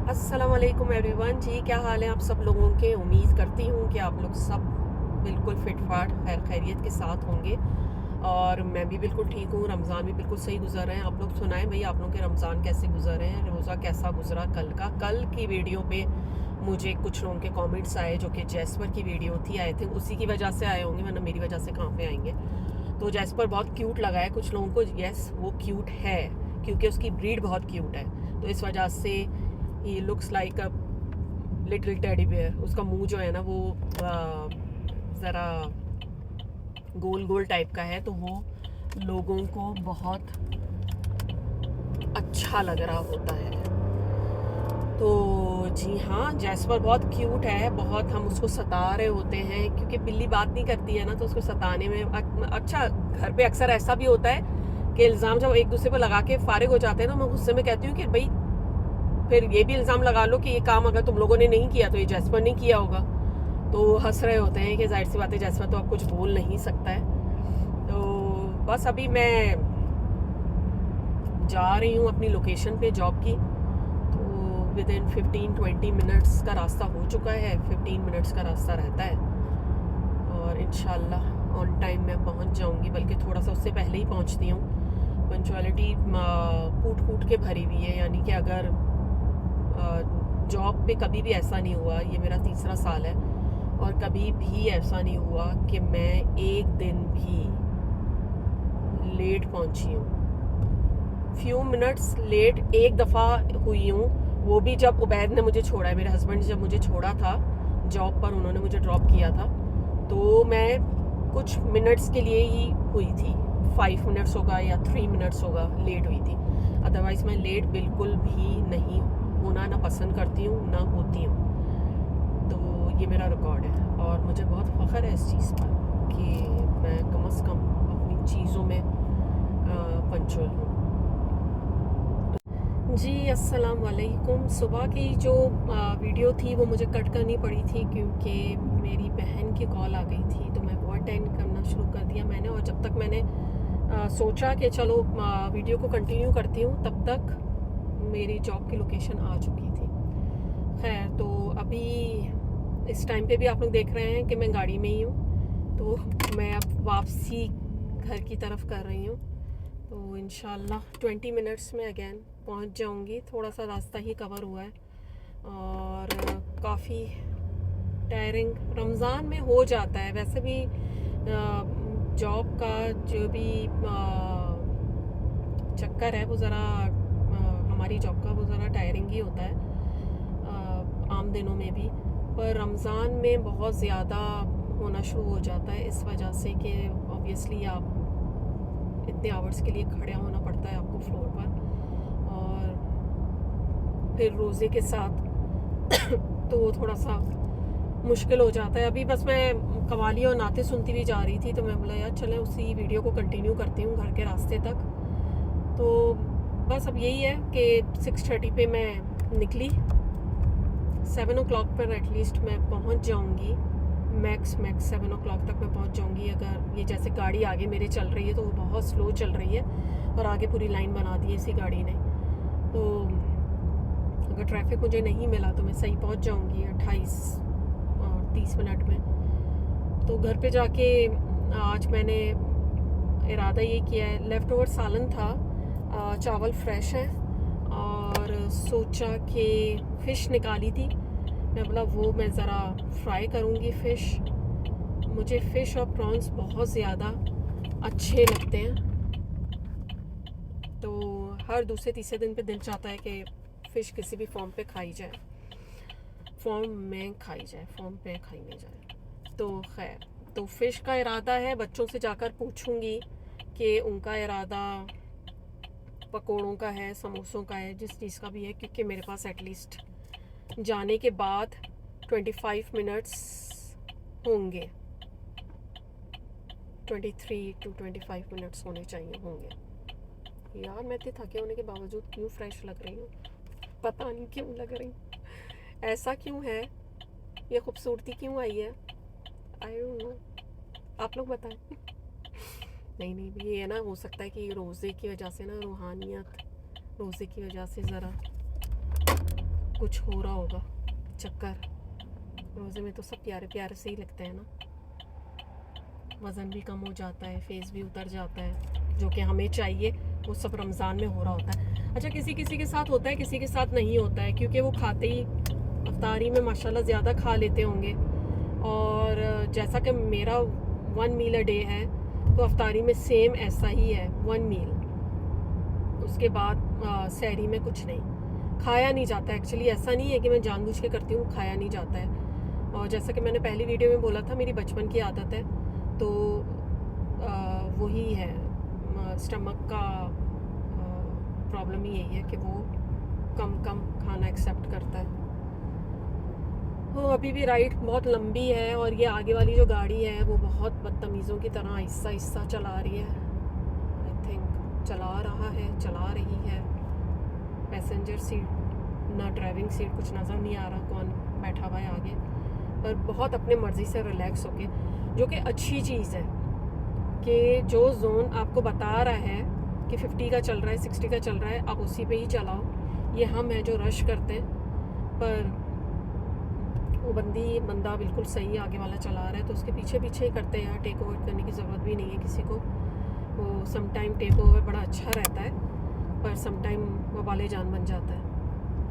अस्सलाम वालेकुम एवरीवन जी, क्या हाल है आप सब लोगों के। उम्मीद करती हूँ कि आप लोग सब बिल्कुल फिट फाट खैर खैरियत के साथ होंगे और मैं भी बिल्कुल ठीक हूँ। रमज़ान भी बिल्कुल सही गुजर रहे हैं। आप लोग सुनाएं भाई, आप लोगों के रमज़ान कैसे गुजर रहे हैं, रोज़ा कैसा गुजरा कल की वीडियो पे मुझे कुछ लोगों के कमेंट्स आए जो कि जैस्पर की वीडियो थी। आई थिंक उसी की वजह से आए होंगे, वरना मेरी वजह से कहाँ पे आएंगे। तो जैस्पर बहुत क्यूट लगा है कुछ लोगों को। यस, वो क्यूट है क्योंकि उसकी ब्रीड बहुत क्यूट है, तो इस वजह से ही looks like a little teddy bear. उसका मुंह जो है ना वो ज़रा गोल गोल टाइप का है, तो वो लोगों को बहुत अच्छा लग रहा होता है। तो जी हाँ, जैस्पर बहुत क्यूट है। बहुत हम उसको सता रहे होते हैं क्योंकि बिल्ली बात नहीं करती है ना, तो उसको सताने में अच्छा। घर पे अक्सर ऐसा भी होता है कि इल्ज़ाम जब एक दूसरे पर लगा के फारिग हो जाते हैं, तो मैं गुस्से में कहती हूँ कि भाई फिर ये भी इल्ज़ाम लगा लो कि ये काम अगर तुम लोगों ने नहीं किया तो ये जैस्पर नहीं किया होगा। तो हंस रहे होते हैं कि जाहिर सी बात है जैस्पर तो अब कुछ बोल नहीं सकता है। तो बस अभी मैं जा रही हूँ अपनी लोकेशन पे जॉब की। तो विद इन 15-20 मिनट्स का रास्ता हो चुका है, 15 मिनट्स का रास्ता रहता है और इंशाल्लाह ऑन टाइम मैं पहुँच जाऊँगी, बल्कि थोड़ा सा उससे पहले ही पहुँचती हूँ। पंचुअलिटी कूट कूट के भरी हुई है, यानी कि अगर जॉब पे कभी भी ऐसा नहीं हुआ, ये मेरा तीसरा साल है और कभी भी ऐसा नहीं हुआ कि मैं एक दिन भी लेट पहुंची हूँ। फ्यू मिनट्स लेट एक दफ़ा हुई हूँ, वो भी जब उबैद ने मुझे छोड़ा है, मेरे हस्बैंड ने जब मुझे छोड़ा था जॉब पर, उन्होंने मुझे ड्रॉप किया था, तो मैं कुछ मिनट्स के लिए ही हुई थी। 5 मिनट्स होगा या 3 मिनट्स होगा लेट हुई थी। अदरवाइज़ मैं लेट बिल्कुल भी नहीं होना ना पसंद करती हूँ ना होती हूँ। तो ये मेरा रिकॉर्ड है और मुझे बहुत फ़ख्र है इस चीज़ पर कि मैं कम से कम अपनी चीज़ों में पंचुअल हूँ। जी अस्सलाम वालेकुम। सुबह की जो वीडियो थी वो मुझे कट करनी पड़ी थी क्योंकि मेरी बहन की कॉल आ गई थी, तो मैं वो अटेंड करना शुरू कर दिया मैंने। और जब तक मैंने सोचा कि चलो वीडियो को कंटिन्यू करती हूँ, तब तक मेरी जॉब की लोकेशन आ चुकी थी। खैर, तो अभी इस टाइम पे भी आप लोग देख रहे हैं कि मैं गाड़ी में ही हूँ, तो मैं अब वापसी घर की तरफ कर रही हूँ। तो इंशाल्लाह 20 मिनट्स में अगेन पहुँच जाऊँगी। थोड़ा सा रास्ता ही कवर हुआ है और काफ़ी टायरिंग रमज़ान में हो जाता है। वैसे भी जॉब का जो भी चक्कर है वो ज़रा हमारी जॉब का वो ज़रा टायरिंग ही होता है आम दिनों में भी, पर रमज़ान में बहुत ज़्यादा होना शुरू हो जाता है, इस वजह से कि ऑब्वियसली आप इतने आवर्स के लिए खड़ा होना पड़ता है आपको फ्लोर पर, और फिर रोज़े के साथ तो वो थोड़ा सा मुश्किल हो जाता है। अभी बस मैं कवाली और नाते सुनती हुई जा रही थी, तो मैं बोला यार चलें उसी वीडियो को कंटिन्यू करती हूँ घर के रास्ते तक। तो बस अब यही है कि 6:30 पे मैं निकली, 7 o'clock पर एटलीस्ट मैं पहुँच जाऊँगी। मैक्स 7 o'clock तक मैं पहुँच जाऊँगी। अगर ये जैसे गाड़ी आगे मेरे चल रही है तो वो बहुत स्लो चल रही है और आगे पूरी लाइन बना दी है इसी गाड़ी ने, तो अगर ट्रैफिक मुझे नहीं मिला तो मैं सही पहुँच जाऊँगी 28 और 30 मिनट में। तो घर पे जाके आज मैंने इरादा ये किया है, लेफ़्ट ओवर सालन था, चावल फ्रेश है और सोचा कि फ़िश निकाली थी, मैं बोला वो मैं ज़रा फ्राई करूँगी फ़िश। मुझे फ़िश और प्रॉन्स बहुत ज़्यादा अच्छे लगते हैं, तो हर दूसरे तीसरे दिन पे दिल चाहता है कि फ़िश किसी भी फॉर्म पे खाई जाए, फॉर्म पे खाई नहीं जाए। तो खैर, तो फ़िश का इरादा है, बच्चों से जाकर पूछूंगी कि उनका इरादा पकोड़ों का है, समोसों का है, जिस चीज़ का भी है, क्योंकि मेरे पास एटलीस्ट जाने के बाद 25 मिनट्स होंगे, 23 to 25 मिनट्स होने चाहिए होंगे। यार मैं इतने थके होने के बावजूद क्यों फ्रेश लग रही हूँ, पता नहीं क्यों लग रही हूँ, ऐसा क्यों है, ये खूबसूरती क्यों आई है, आई डोंट नो, आप लोग बताएं। नहीं नहीं, ये ना हो सकता है कि रोज़े की वजह से ना, रूहानियत रोज़े की वजह से ज़रा कुछ हो रहा होगा चक्कर। रोज़े में तो सब प्यारे प्यारे से ही लगते हैं ना, वज़न भी कम हो जाता है, फेस भी उतर जाता है, जो कि हमें चाहिए, वो सब रमज़ान में हो रहा होता है। अच्छा, किसी किसी के साथ होता है, किसी के साथ नहीं होता है, क्योंकि वो खाते ही अफ्तारी में माशाल्लाह ज़्यादा खा लेते होंगे। और जैसा कि मेरा 1 मील अ डे है, तो अफ्तारी में सेम ऐसा ही है, 1 मील। उसके बाद सहरी में कुछ नहीं खाया नहीं जाता। एक्चुअली ऐसा नहीं है कि मैं जानबूझ के करती हूँ, खाया नहीं जाता है। और जैसा कि मैंने पहली वीडियो में बोला था, मेरी बचपन की आदत है, तो वही है, स्टमक का प्रॉब्लम ही यही है कि वो कम कम खाना एक्सेप्ट करता है। वो अभी भी राइड बहुत लंबी है, और ये आगे वाली जो गाड़ी है वो बहुत बदतमीज़ों की तरह आहिस्ता आहिस्ता चला रही है। आई थिंक चला रही है। पैसेंजर सीट ना ड्राइविंग सीट, कुछ नज़र नहीं आ रहा कौन बैठा हुआ है आगे, पर बहुत अपने मर्ज़ी से रिलैक्स होके, जो कि अच्छी चीज़ है कि जो जोन आपको बता रहा है कि 50 का चल रहा है, 60 का चल रहा है, आप उसी पे ही चलाओ। ये हम हैं जो रश करते हैं, पर वो बंदा बिल्कुल सही आगे वाला चला रहा है, तो उसके पीछे पीछे ही करते हैं यार। टेक ओवर करने की ज़रूरत भी नहीं है किसी को। वो सम टाइम टेक ओवर बड़ा अच्छा रहता है, पर सम टाइम वो वाले जान बन जाता है।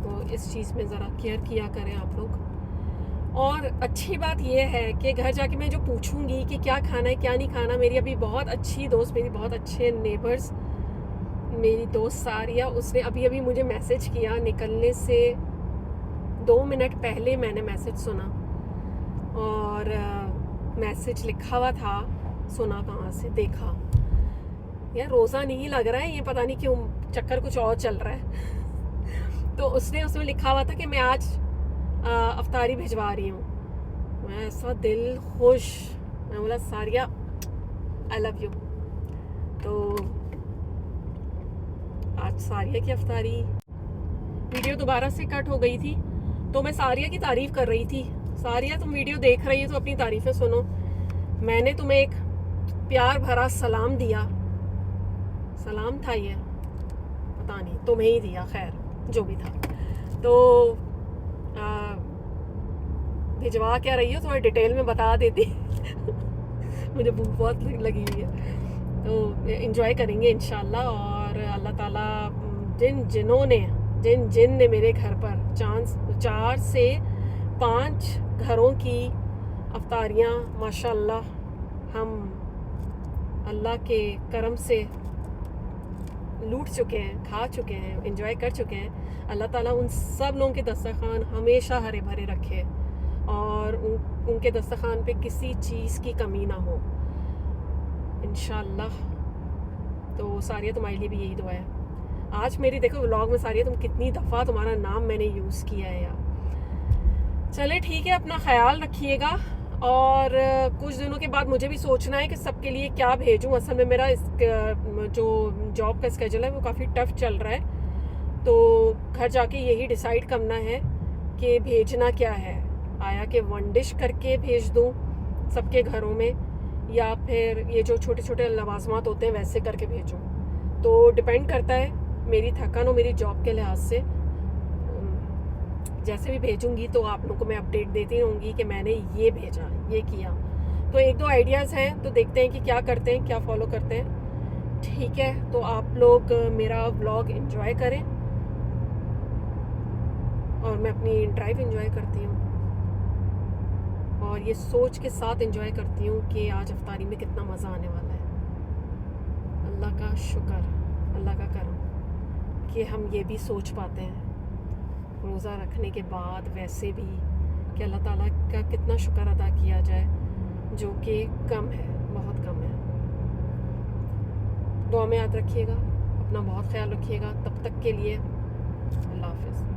तो इस चीज़ में ज़रा केयर किया करें आप लोग। और अच्छी बात यह है कि घर जाके मैं जो पूछूंगी कि क्या खाना है क्या नहीं खाना, मेरी अभी बहुत अच्छी दोस्त, मेरी बहुत अच्छे नेबर्स, मेरी दोस्त सारिया, उसने अभी अभी मुझे मैसेज किया। निकलने से 2 मिनट पहले मैंने मैसेज सुना, और मैसेज लिखा हुआ था, सुना कहाँ से, देखा। यार रोज़ा नहीं लग रहा है, ये पता नहीं क्यों चक्कर कुछ और चल रहा है। तो उसमें लिखा हुआ था कि मैं आज अफ्तारी भिजवा रही हूँ। मैं ऐसा दिल खुश, मैं बोला सारिया आई लव यू। तो आज सारिया की अफ्तारी वीडियो दोबारा से कट हो गई थी, तो मैं सारिया की तारीफ़ कर रही थी। सारिया, तुम वीडियो देख रही हो तो अपनी तारीफ़ें सुनो। मैंने तुम्हें एक प्यार भरा सलाम दिया, सलाम था ये, पता नहीं, तुम्हें ही दिया, खैर जो भी था। तो भिजवा क्या रही हो, थोड़ा डिटेल में बता देती। मुझे भूख बहुत लगी हुई है, तो एंजॉय करेंगे इंशाल्लाह। और अल्लाह ताला जिन ने मेरे घर पर 4 से 5 घरों की अफ्तारियाँ माशाल्लाह हम अल्लाह के करम से लूट चुके हैं, खा चुके हैं, एंजॉय कर चुके हैं। अल्लाह ताला उन सब लोगों के दस्तरखान हमेशा हरे भरे रखे, और उनके दस्तरखान पे किसी चीज़ की कमी ना हो इंशाल्लाह। तो सारिया, तुम्हारे लिए भी यही दुआ है। आज मेरी देखो व्लॉग में सारिया, तुम कितनी दफ़ा तुम्हारा नाम मैंने यूज़ किया है यार। चले ठीक है, अपना ख्याल रखिएगा। और कुछ दिनों के बाद मुझे भी सोचना है कि सबके लिए क्या भेजूं। असल में मेरा जो जॉब का स्केजूल है वो काफ़ी टफ चल रहा है, तो घर जाके यही डिसाइड करना है कि भेजना क्या है। आया कि 1 डिश करके भेज दूं सबके घरों में, या फिर ये जो छोटे छोटे लवाजमात होते हैं वैसे करके भेजूं। तो डिपेंड करता है मेरी थकान और मेरी जॉब के लिहाज से। जैसे भी भेजूंगी तो आप लोगों को मैं अपडेट देती रहूँगी कि मैंने ये भेजा, ये किया। तो 1-2 आइडियाज़ हैं, तो देखते हैं कि क्या करते हैं, क्या फॉलो करते हैं। ठीक है, तो आप लोग मेरा व्लॉग एंजॉय करें, और मैं अपनी ड्राइव एंजॉय करती हूँ, और ये सोच के साथ एंजॉय करती हूँ कि आज अफ्तारी में कितना मज़ा आने वाला है। अल्लाह का शुक्र, अल्लाह का करम कि हम ये भी सोच पाते हैं रोज़ा रखने के बाद वैसे भी, कि अल्लाह ताला का कितना शुक्र अदा किया जाए, जो कि कम है, बहुत कम है। दुआ में याद रखिएगा, अपना बहुत ख्याल रखिएगा। तब तक के लिए अल्लाह हाफ़िज़।